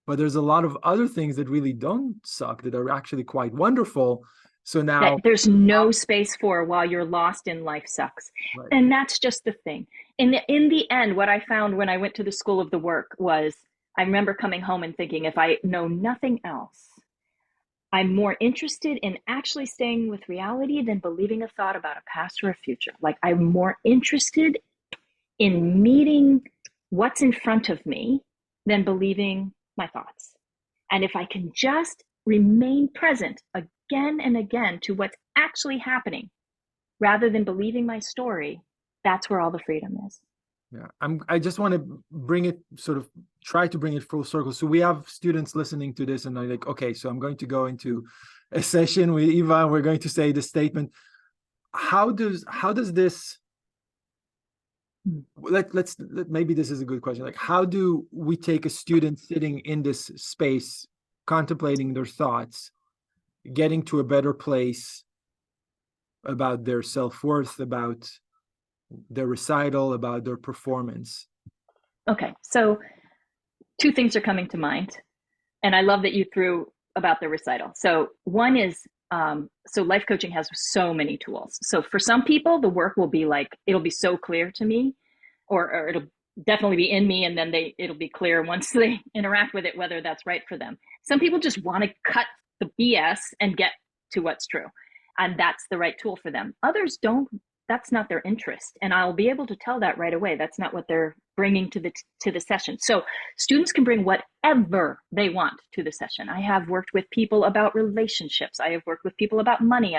Speaker 2: But there's a lot of other things that really don't suck, that are actually quite wonderful. So
Speaker 1: That
Speaker 2: now,
Speaker 1: there's no space for while you're lost in life sucks.
Speaker 2: right,
Speaker 1: And that's just the thing. In the end, what I found when I went to the school of the work was I remember coming home and thinking, if I know nothing else, I'm more interested in actually staying with reality than believing a thought about a past or a future. Like I'm more interested in meeting what's in front of me than believing my thoughts. And if I can just remain present again and again to what's actually happening rather than believing my story, that's where all the freedom is.
Speaker 2: yeah, I just want to bring it sort of try to bring it full circle. So we have students listening to this and they're like, okay, so I'm going to go into a session with Eva and we're going to say the statement. How does this, maybe this is a good question. Like, how do we take a student sitting in this space, contemplating their thoughts, getting to a better place about their self-worth, about their recital, about their performance?
Speaker 1: Okay, so two things are coming to mind. And I love that you threw about the recital. So one is, so life coaching has so many tools. So for some people, the work will be like, it'll be so clear to me, or it'll definitely be in me, and then it'll be clear once they interact with it whether that's right for them. Some people just want to cut the BS and get to what's true, and that's the right tool for them. Others don't. That's not their interest, and I'll be able to tell that right away. That's not what they're bringing to the session. So students can bring whatever they want to the session. I have worked with people about relationships. I have worked with people about money.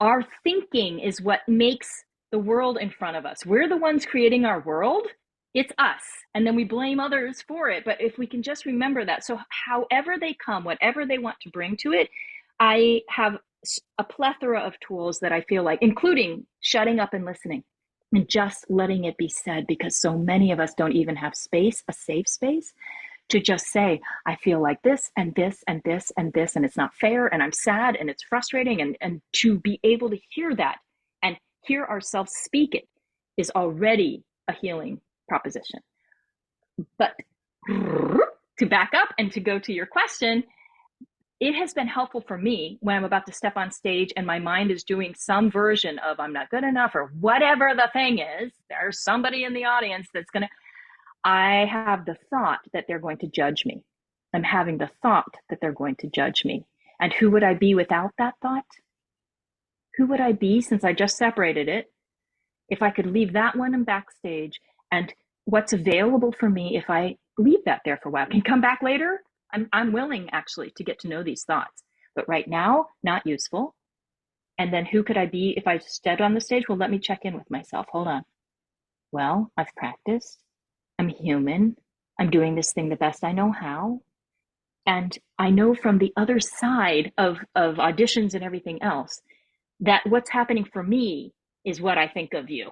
Speaker 1: Our thinking is what makes the world in front of us. We're the ones creating our world. It's us. And then we blame others for it. But if we can just remember that. So however they come, whatever they want to bring to it, I have a plethora of tools that I feel like, including shutting up and listening and just letting it be said, because so many of us don't even have space, a safe space, to just say, I feel like this and this and this and this, and it's not fair, and I'm sad, and it's frustrating, and to be able to hear that and hear ourselves speak it is already a healing proposition. But to back up and to go to your question, it has been helpful for me when I'm about to step on stage and my mind is doing some version of I'm not good enough or whatever the thing is. There's somebody in the audience that's going to, I have the thought that they're going to judge me. I'm having the thought that they're going to judge me. And who would I be without that thought? Who would I be, since I just separated it, if I could leave that one in backstage? And what's available for me if I leave that there for a while? Can come back later? I'm willing actually to get to know these thoughts. But right now, not useful. And then who could I be if I stepped on the stage? Well, let me check in with myself. Hold on. Well, I've practiced. I'm human. I'm doing this thing the best I know how. And I know from the other side of auditions and everything else that what's happening for me is what I think of you,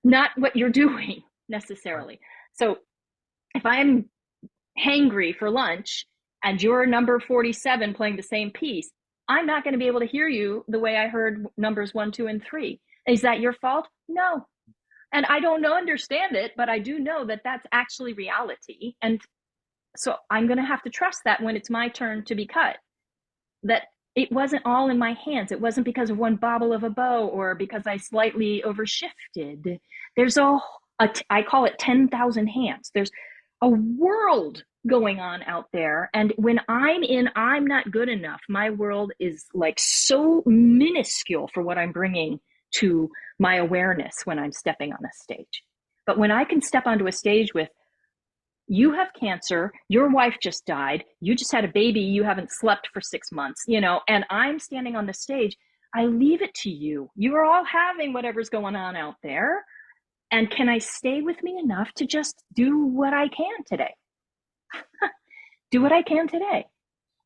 Speaker 1: not what you're doing necessarily. So if I'm hangry for lunch and you're number 47 playing the same piece, I'm not going to be able to hear you the way I heard numbers 1, 2, and 3. Is that your fault? No. And I don't understand it, but I do know that that's actually reality. And so I'm going to have to trust that when it's my turn to be cut, that it wasn't all in my hands. It wasn't because of one bobble of a bow or because I slightly overshifted. There's I call it 10,000 hands. There's a world going on out there. And when I'm not good enough, my world is like so minuscule for what I'm bringing to my awareness when I'm stepping on a stage. But when I can step onto a stage with, you have cancer, your wife just died, you just had a baby, you haven't slept for 6 months, and I'm standing on the stage, I leave it to you. You are all having whatever's going on out there. And can I stay with me enough to just do what I can today? Do what I can today.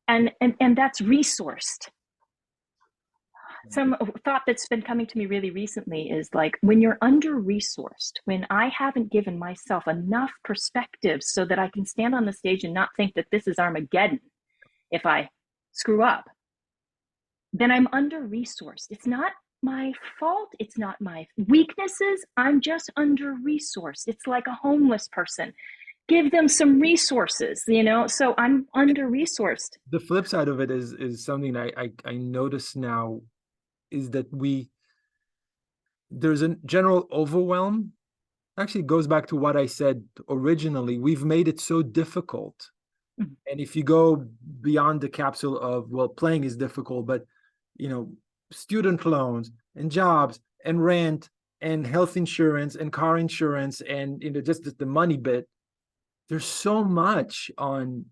Speaker 1: And that's resourced. Some thought that's been coming to me really recently is like, when you're under-resourced, when I haven't given myself enough perspective so that I can stand on the stage and not think that this is Armageddon if I screw up, then I'm under-resourced. It's not my fault. It's not my weaknesses. I'm just under-resourced. It's like a homeless person. Give them some resources, so I'm under-resourced.
Speaker 2: The flip side of it is something I notice now, is that there's a general overwhelm. Actually, it goes back to what I said originally. We've made it so difficult. Mm-hmm. And if you go beyond the capsule of, well, playing is difficult, but student loans and jobs and rent and health insurance and car insurance and just the money bit, there's so much on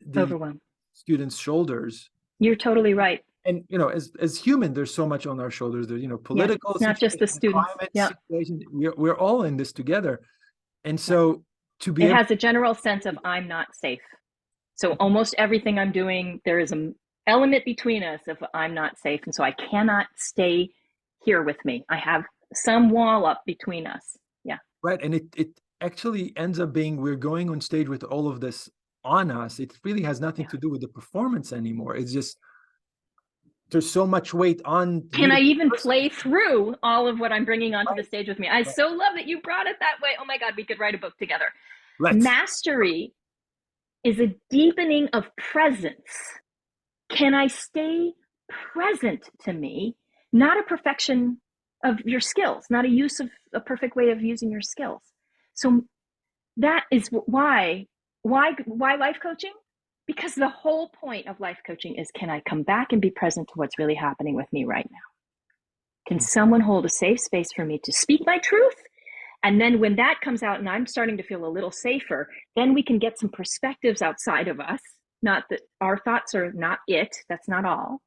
Speaker 2: the
Speaker 1: overwhelm
Speaker 2: students' shoulders.
Speaker 1: You're totally right.
Speaker 2: And as human, there's so much on our shoulders. There's political,
Speaker 1: it's not just the students.
Speaker 2: Climate situation. We're all in this together, and so to be,
Speaker 1: it has a general sense of I'm not safe. So almost everything I'm doing, there is an element between us of I'm not safe, and so I cannot stay here with me. I have some wall up between us. Yeah.
Speaker 2: Right, and it actually ends up being, we're going on stage with all of this on us. It really has nothing to do with the performance anymore. It's just, there's so much weight on.
Speaker 1: Can I even play through all of what I'm bringing onto the stage with me? I so love that you brought it that way. Oh my God, we could write a book together. Mastery is a deepening of presence. Can I stay present to me? Not a perfection of your skills, not a use of a perfect way of using your skills. So that is why life coaching? Because the whole point of life coaching is, can I come back and be present to what's really happening with me right now? Can someone hold a safe space for me to speak my truth? And then when that comes out and I'm starting to feel a little safer, then we can get some perspectives outside of us. Not that our thoughts are not it, that's not all.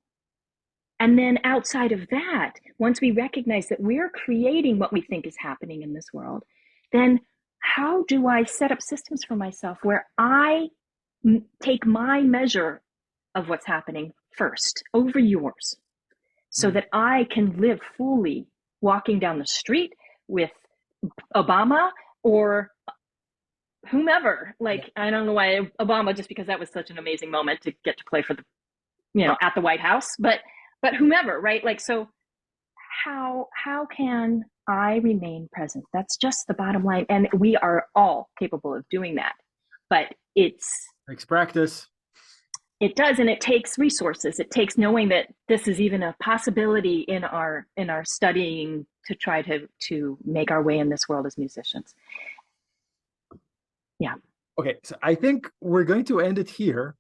Speaker 1: And then outside of that, once we recognize that we're creating what we think is happening in this world, then how do I set up systems for myself where I take my measure of what's happening first over yours, so that I can live fully walking down the street with Obama or whomever. Like, I don't know why Obama, just because that was such an amazing moment to get to play for the, at the White House, but whomever, right? Like, so how can I remain present? That's just the bottom line. And we are all capable of doing that, but
Speaker 2: Takes practice.
Speaker 1: It does, and it takes resources. It takes knowing that this is even a possibility in our studying to try to make our way in this world as musicians. Yeah.
Speaker 2: Okay, so I think we're going to end it here,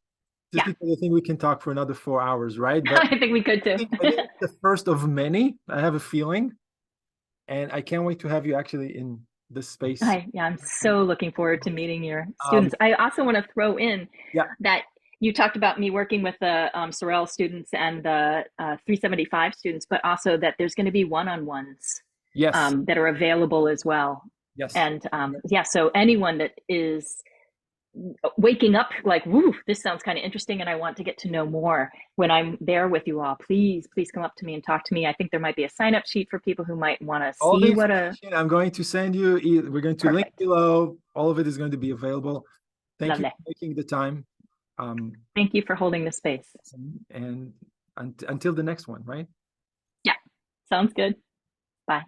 Speaker 2: just
Speaker 1: Yeah.
Speaker 2: because I think we can talk for another 4 hours, right? But
Speaker 1: I think we could too.
Speaker 2: I think it's the first of many, I have a feeling, and I can't wait to have you actually in this space.
Speaker 1: I'm so looking forward to meeting your students. I also want to throw in that you talked about me working with the Sorel students and the 375 students, but also that there's going to be one-on-ones that are available as well.
Speaker 2: Yes.
Speaker 1: And so anyone that is waking up like, woo, this sounds kind of interesting and I want to get to know more, when I'm there with you all, please come up to me and talk to me. I think there might be a sign-up sheet for people who might want to see what
Speaker 2: I'm going to send you. We're going to link below. All of it is going to be available. Thank you for making the time.
Speaker 1: Thank you for holding the space.
Speaker 2: And until the next one, right?
Speaker 1: Yeah, sounds good. Bye.